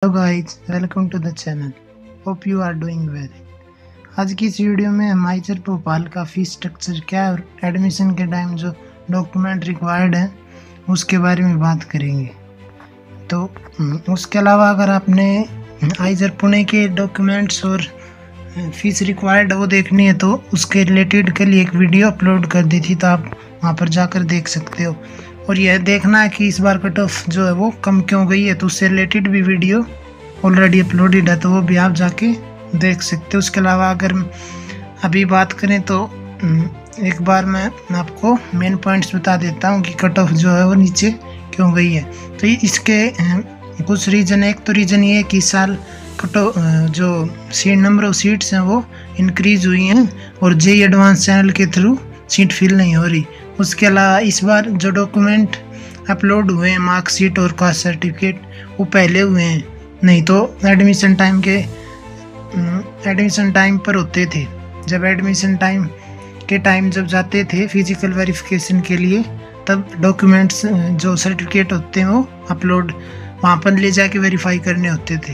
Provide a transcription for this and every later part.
Hello guys, welcome to the channel. Hope you are doing well. आज की इस video में हम आइजर भोपाल का फीस स्ट्रक्चर क्या है और एडमिशन के टाइम जो डॉक्यूमेंट रिक्वायर्ड है उसके बारे में बात करेंगे। तो उसके अलावा अगर आपने आइजर पुणे के डॉक्यूमेंट्स और फीस रिक्वायर्ड वो देखनी है तो उसके रिलेटेड के लिए एक वीडियो अपलोड कर दी थी, तो आप वहाँ पर जाकर देख सकते हो। और यह देखना है कि इस बार कट ऑफ जो है वो कम क्यों गई है, तो उससे रिलेटेड भी वीडियो ऑलरेडी अपलोडेड है, तो वो भी आप जाके देख सकते हो। उसके अलावा अगर अभी बात करें तो एक बार मैं आपको मेन पॉइंट्स बता देता हूँ कि कट ऑफ जो है वो नीचे क्यों गई है। तो इसके कुछ रीज़न है। एक तो रीज़न ये है कि इस साल कट ऑफ जो नंबर ऑफ सीट्स हैं वो इंक्रीज हुई हैं और जेईई एडवांस चैनल के थ्रू सीट फिल नहीं हो रही। उसके अलावा इस बार जो डॉक्यूमेंट अपलोड हुए हैं, मार्कशीट और कास्ट सर्टिफिकेट, वो पहले हुए हैं, नहीं तो एडमिशन टाइम पर होते थे। जब एडमिशन टाइम जब जाते थे फिजिकल वेरिफिकेशन के लिए, तब डॉक्यूमेंट्स जो सर्टिफिकेट होते हैं वो अपलोड वहाँ पर ले जाके वेरीफाई करने होते थे।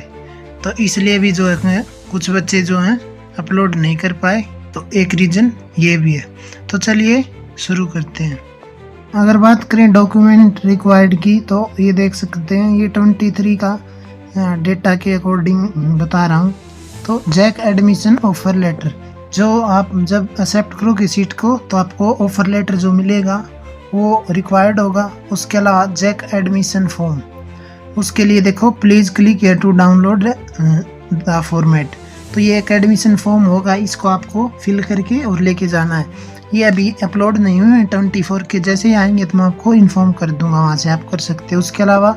तो इसलिए भी जो है कुछ बच्चे जो हैं अपलोड नहीं कर पाए, तो एक रीज़न ये भी है। तो चलिए शुरू करते हैं। अगर बात करें डॉक्यूमेंट रिक्वायर्ड की, तो ये देख सकते हैं, ये 23 का डेटा के अकॉर्डिंग बता रहा हूँ। तो जैक एडमिशन ऑफर लेटर, जो आप जब एक्सेप्ट करोगे सीट को तो आपको ऑफर लेटर जो मिलेगा वो रिक्वायर्ड होगा। उसके अलावा जैक एडमिशन फॉर्म, उसके लिए देखो please click here to download the format. तो ये एक एडमिशन फॉर्म होगा, इसको आपको फिल करके और लेके जाना है। ये अभी अपलोड नहीं हुए हैं 24 के, जैसे ही आएंगे तो मैं आपको इन्फॉर्म कर दूंगा, वहाँ से आप कर सकते हो। उसके अलावा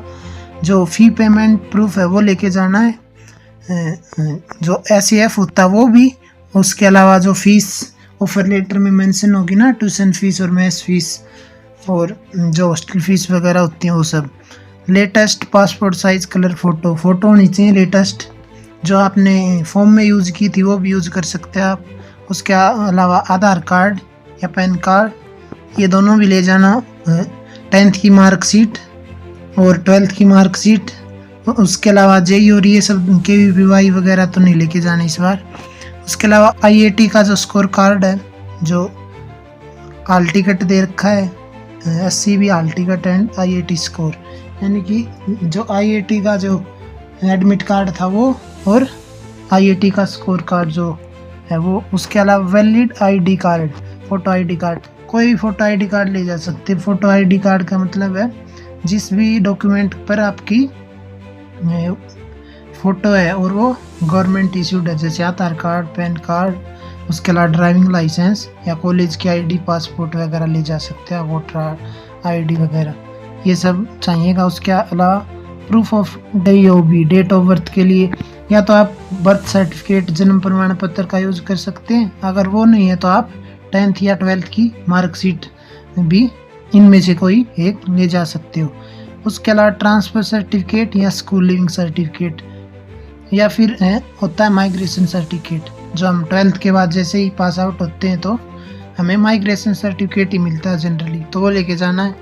जो फ़ी पेमेंट प्रूफ है वो लेके जाना है, जो SAF होता है वो भी। उसके अलावा जो फीस ऑफर लेटर में मेंशन होगी ना, ट्यूशन फीस और मेस फीस और जो हॉस्टल फीस वगैरह होती हैं वो सब। Latest passport size colour photo होनी चाहिए, लेटेस्ट जो आपने फॉर्म में यूज़ की थी वो भी यूज़ कर सकते हैं आप। उसके अलावा आधार कार्ड या पैन कार्ड, ये दोनों भी ले जाना। 10th की मार्कशीट और 12th की मार्कशीट। उसके अलावा जेईई और ये सब KVPY वगैरह तो नहीं लेके जाने इस बार। उसके अलावा IIT का जो स्कोर कार्ड है, जो हाल टिकट दे रखा है, SCB hall ticket and IIT score, यानी कि जो IIT का जो एडमिट कार्ड था वो और IIT का स्कोर कार्ड जो है वो। उसके अलावा valid ID card, photo ID card, कोई भी फ़ोटो ID कार्ड ले जा सकते। फ़ोटो ID कार्ड का मतलब है जिस भी डॉक्यूमेंट पर आपकी फ़ोटो है और वो गवर्नमेंट इशूड है, जैसे आधार कार्ड, पैन कार्ड, उसके अलावा ड्राइविंग लाइसेंस या कॉलेज की ID, पासपोर्ट वगैरह ले जा सकते हैं, वोटर ID वगैरह, ये सब चाहिएगा। उसके अलावा proof of DOB, date of birth के लिए या तो आप बर्थ सर्टिफिकेट, जन्म प्रमाण पत्र का यूज़ कर सकते हैं। अगर वो नहीं है तो आप 10th या 12th की मार्कशीट भी इनमें से कोई एक ले जा सकते हो। उसके अलावा ट्रांसफ़र सर्टिफिकेट या स्कूल लिविंग सर्टिफिकेट, या फिर होता है माइग्रेशन सर्टिफिकेट, जो हम 12th के बाद जैसे ही पास आउट होते हैं तो हमें माइग्रेशन सर्टिफिकेट ही मिलता है जनरली, तो वो लेके जाना है।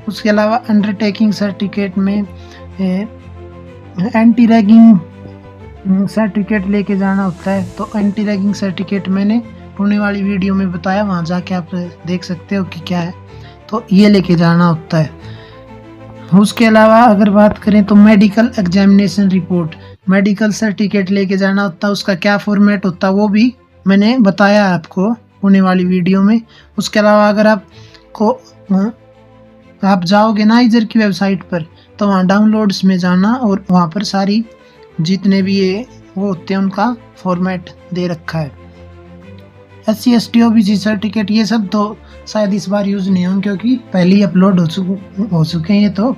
उसके अलावा अंडरटेकिंग सर्टिफिकेट में एंटी रैगिंग सर्टिफिकेट लेके जाना होता है। तो एंटी रैगिंग सर्टिफिकेट मैंने पुणे वाली वीडियो में बताया, वहाँ जाके आप देख सकते हो कि क्या है, तो ये लेके जाना होता है। उसके अलावा अगर बात करें तो medical examination report, medical certificate लेके जाना होता है। उसका क्या फॉर्मेट होता है वो भी मैंने बताया आपको पुणे वाली वीडियो में। उसके अलावा अगर आप जाओगे ना आइजर की वेबसाइट पर, तो वहाँ डाउनलोड्स में जाना और वहाँ पर सारी जितने भी ये वो होते हैं उनका फॉर्मेट दे रखा है। SC ST OBC सर्टिफिकेट, ये सब तो शायद इस बार यूज़ नहीं होंगे क्योंकि पहले ही अपलोड हो चुके हैं। ये तो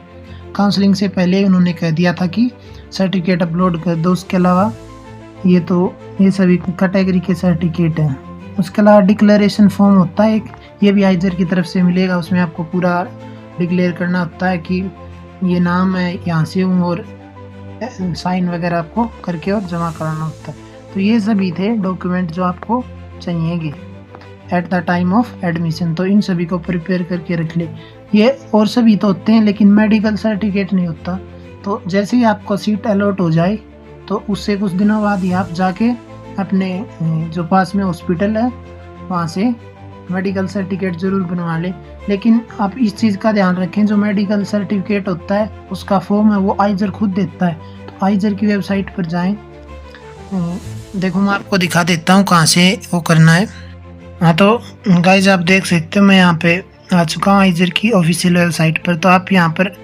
काउंसलिंग से पहले उन्होंने कह दिया था कि सर्टिफिकेट अपलोड कर दो। उसके अलावा ये सभी कैटेगरी के सर्टिफिकेट हैं। उसके अलावा डिक्लेरेशन फॉर्म होता है एक, ये भी आइजर की तरफ से मिलेगा। उसमें आपको पूरा डिक्लेयर करना होता है कि ये नाम है, यहाँ से हूँ, और साइन वगैरह आपको करके और जमा कराना होता है। तो ये सभी थे डॉक्यूमेंट जो आपको चाहिएगी at the time of admission, तो इन सभी को प्रिपेयर करके रख ले। ये और सभी तो होते हैं लेकिन मेडिकल सर्टिफिकेट नहीं होता, तो जैसे ही आपको सीट अलॉट हो जाए तो उससे कुछ दिनों बाद ही आप जाके अपने जो पास में हॉस्पिटल है वहाँ से मेडिकल सर्टिफिकेट ज़रूर बनवा लें। लेकिन आप इस चीज़ का ध्यान रखें, जो मेडिकल सर्टिफिकेट होता है उसका फॉर्म है वो आइजर खुद देता है। तो आइजर की वेबसाइट पर जाएं। देखो मैं आपको दिखा देता हूँ कहाँ से वो करना है। हाँ तो गाइज आप देख सकते हो मैं यहाँ पे आ चुका हूँ आइजर की ऑफिशियल वेबसाइट पर। तो आप यहाँ पर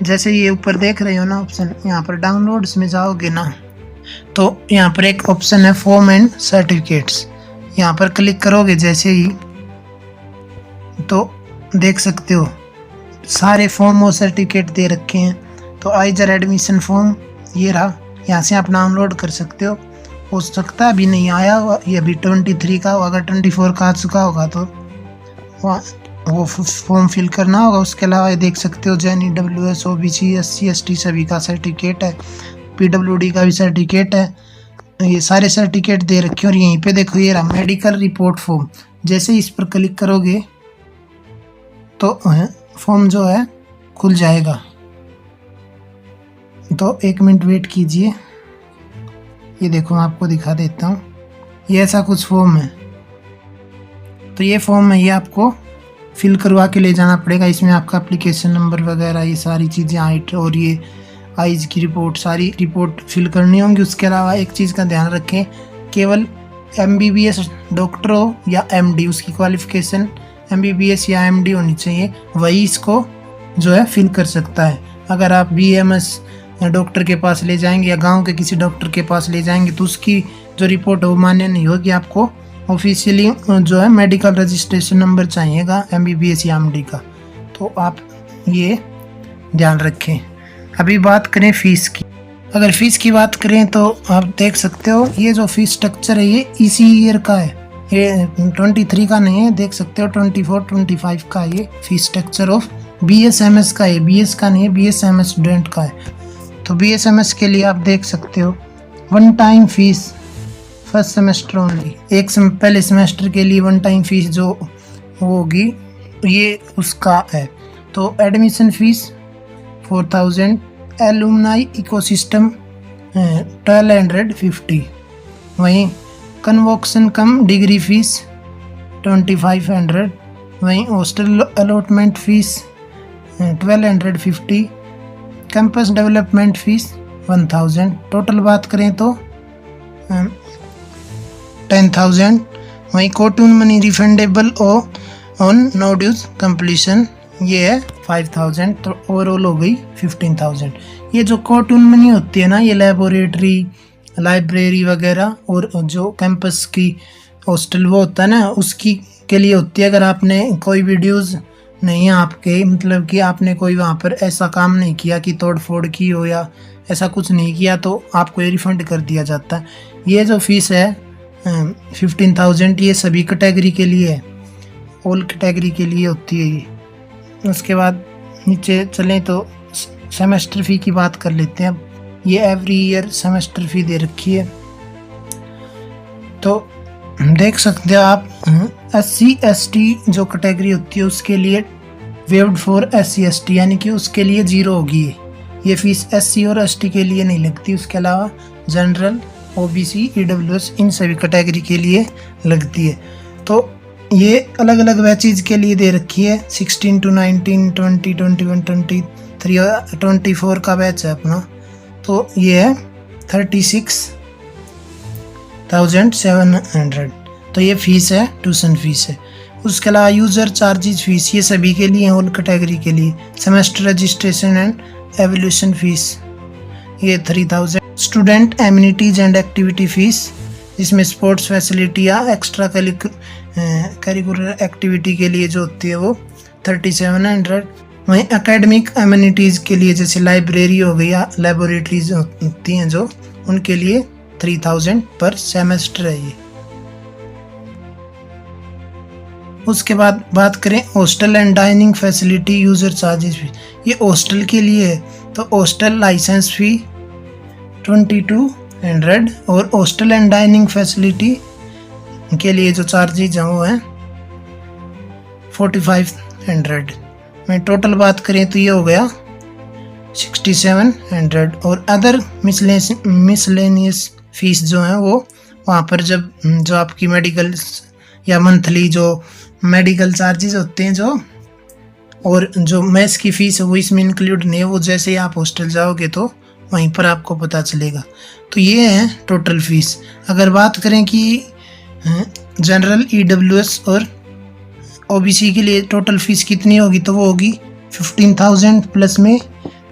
जैसे ये ऊपर देख रहे हो ना ऑप्शन, यहाँ पर डाउनलोड्स में जाओगे ना तो यहाँ पर एक ऑप्शन है फॉर्म एंड सर्टिफिकेट्स। यहाँ पर क्लिक करोगे जैसे ही तो देख सकते हो सारे फॉर्म और सर्टिफिकेट दे रखे हैं। तो आइजर एडमिशन फॉर्म ये रहा, यहाँ से आप डाउनलोड कर सकते हो सकता है अभी नहीं आया, ये अभी 23 का होगा, अगर 24 का आ चुका होगा तो वो फॉर्म फिल करना होगा। उसके अलावा ये देख सकते हो Jain EWS OBC SC ST सभी का सर्टिफिकेट है, PWD का भी सर्टिफिकेट है, ये सारे सर्टिफिकेट दे रखे हैं। और यहीं पे देखो ये रहा मेडिकल रिपोर्ट फॉर्म। जैसे इस पर क्लिक करोगे तो फॉर्म जो है खुल जाएगा। तो 1 मिनट वेट कीजिए, ये देखो मैं आपको दिखा देता हूँ। ये ऐसा कुछ फॉर्म है। तो ये फॉर्म है, ये आपको फिल करवा के ले जाना पड़ेगा। इसमें आपका एप्लीकेशन नंबर वगैरह ये सारी चीज़ें हाइट और ये आइज की रिपोर्ट, सारी रिपोर्ट फिल करनी होंगी। उसके अलावा एक चीज़ का ध्यान रखें, केवल MBBS डॉक्टर हो या MD, उसकी क्वालिफ़िकेशन MBBS या MD होनी चाहिए, वही इसको जो है फिल कर सकता है। अगर आप BMS डॉक्टर के पास ले जाएंगे या गांव के किसी डॉक्टर के पास ले जाएंगे तो उसकी जो रिपोर्ट है वो मान्य नहीं होगी। आपको ऑफिशियली जो है मेडिकल रजिस्ट्रेशन नंबर चाहिएगा MBBS या MD का। तो आप ये ध्यान रखें। अभी बात करें फ़ीस की। अगर फ़ीस की बात करें तो आप देख सकते हो ये जो फ़ीस स्ट्रक्चर है ये इसी ईयर का है, ये 23 का नहीं है, देख सकते हो 24-25 का ये फ़ीस स्ट्रक्चर ऑफ BSMS का है, BS का नहीं है, BSMS स्टूडेंट का है। तो BSMS के लिए आप देख सकते हो 1 time fees first semester only, पहले सेमेस्टर के लिए 1 टाइम फीस जो होगी ये उसका है। तो एडमिशन फीस 4000, एलुमनाई इकोसिस्टम 1250, वहीं कन्वोक्शन कम डिग्री फीस 2500, वहीं hostel allotment fees 1250, campus development fees 1000। Total बात करें तो 10,000। वहीं caution money refundable on no dues completion ये है 5,000। तो ओवरऑल हो गई 15,000। ये जो कोटून मनी होती है ना, ये लेबोरेटरी, लाइब्रेरी वगैरह और जो कैंपस की हॉस्टल वो होता है ना उसकी के लिए होती है। अगर आपने कोई वीडियोज़ नहीं है आपके, मतलब कि आपने कोई वहाँ पर ऐसा काम नहीं किया कि तोड़ फोड़ की हो या ऐसा कुछ नहीं किया तो आपको ये रिफ़ंड कर दिया जाता है। ये जो फीस है 15,000 ये सभी कैटेगरी के लिए है, ऑल कैटेगरी के लिए होती है ये। उसके बाद नीचे चलें तो सेमेस्टर फ़ी की बात कर लेते हैं। अब ये एवरी ईयर सेमेस्टर फ़ी दे रखी है। तो देख सकते हो आप SC ST जो कैटेगरी होती है उसके लिए वेव्ड फॉर SC ST, यानी कि उसके लिए 0 होगी ये फीस। SC और ST के लिए नहीं लगती। उसके अलावा जनरल, OBC, EWS इन सभी कैटेगरी के लिए लगती है। तो ये अलग अलग बैचेज के लिए दे रखी है, 16 to 19, 20, 21, 23 और 24 का बैच है अपना। तो ये है 36,700। तो ये फ़ीस है, ट्यूशन फ़ीस है। उसके अलावा यूज़र चार्जेज फ़ीस ये सभी के लिए, ऑल कैटेगरी के लिए। Semester registration and evolution fees ये 3,000। Student amenities and activity fees जिसमें स्पोर्ट्स फैसिलिटी या एक्स्ट्रा करिकुलर एक्टिविटी के लिए जो होती है वो 3700। वहीं एकेडमिक एमिनिटीज़ के लिए जैसे लाइब्रेरी हो गई या लेबोरेटरीज होती हैं जो, उनके लिए 3,000 पर सेमेस्टर है ये। उसके बाद बात करें hostel and dining facility user charges fee, ये हॉस्टल के लिए है। तो हॉस्टल लाइसेंस फ़ी 2200 और हॉस्टल एंड डाइनिंग फैसिलिटी के लिए जो चार्जेज हैं वो हैं 4500। में टोटल बात करें तो ये हो गया 6700 और अदर मिसलेनियस फीस जो है वो वहाँ पर जब जो आपकी मेडिकल या मंथली जो मेडिकल चार्जेस होते हैं जो और जो मेस की फीस है वो इसमें इंक्लूड नहीं है, वो जैसे ही आप हॉस्टल जाओगे तो वहीं पर आपको पता चलेगा। तो ये है टोटल फीस। अगर बात करें कि जनरल EWS और OBC के लिए टोटल फीस कितनी होगी तो वो होगी 15,000 प्लस में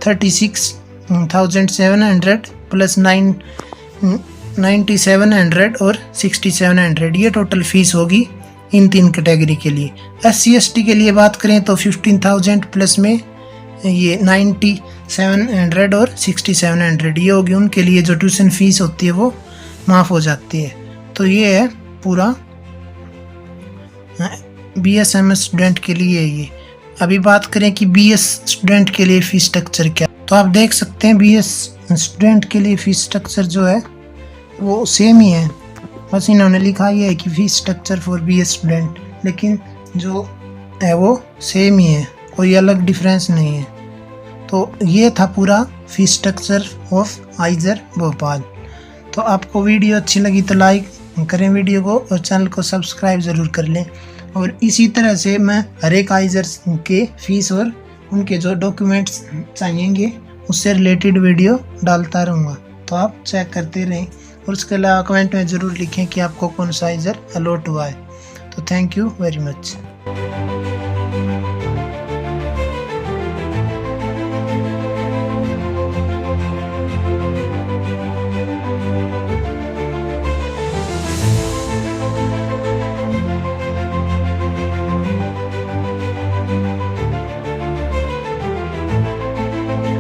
36,700 प्लस 9700 और 6700, ये टोटल फीस होगी इन 3 कैटेगरी के लिए। SC/ST के लिए बात करें तो 15,000 प्लस में ये 9700 और 6700, ये होगी उनके लिए जो ट्यूशन फीस होती है वो माफ़ हो जाती है। तो ये है पूरा BSMS स्टूडेंट के लिए ये। अभी बात करें कि BS स्टूडेंट के लिए फीस स्ट्रक्चर क्या, तो आप देख सकते हैं BS स्टूडेंट के लिए फीस स्ट्रक्चर जो है वो सेम ही है, बस इन्होंने लिखा ही है कि fees structure for BS student, लेकिन जो है वो सेम ही है, कोई अलग डिफरेंस नहीं है। तो ये था पूरा फीस स्ट्रक्चर ऑफ आइजर भोपाल। तो आपको वीडियो अच्छी लगी तो लाइक करें वीडियो को और चैनल को सब्सक्राइब ज़रूर कर लें। और इसी तरह से मैं हर एक आइजर के फीस और उनके जो डॉक्यूमेंट्स चाहिएंगे उससे रिलेटेड वीडियो डालता रहूँगा, तो आप चेक करते रहें। और उसके अलावा कमेंट में ज़रूर लिखें कि आपको कौन सा आइजर अलॉट हुआ है। तो थैंक यू वेरी मच।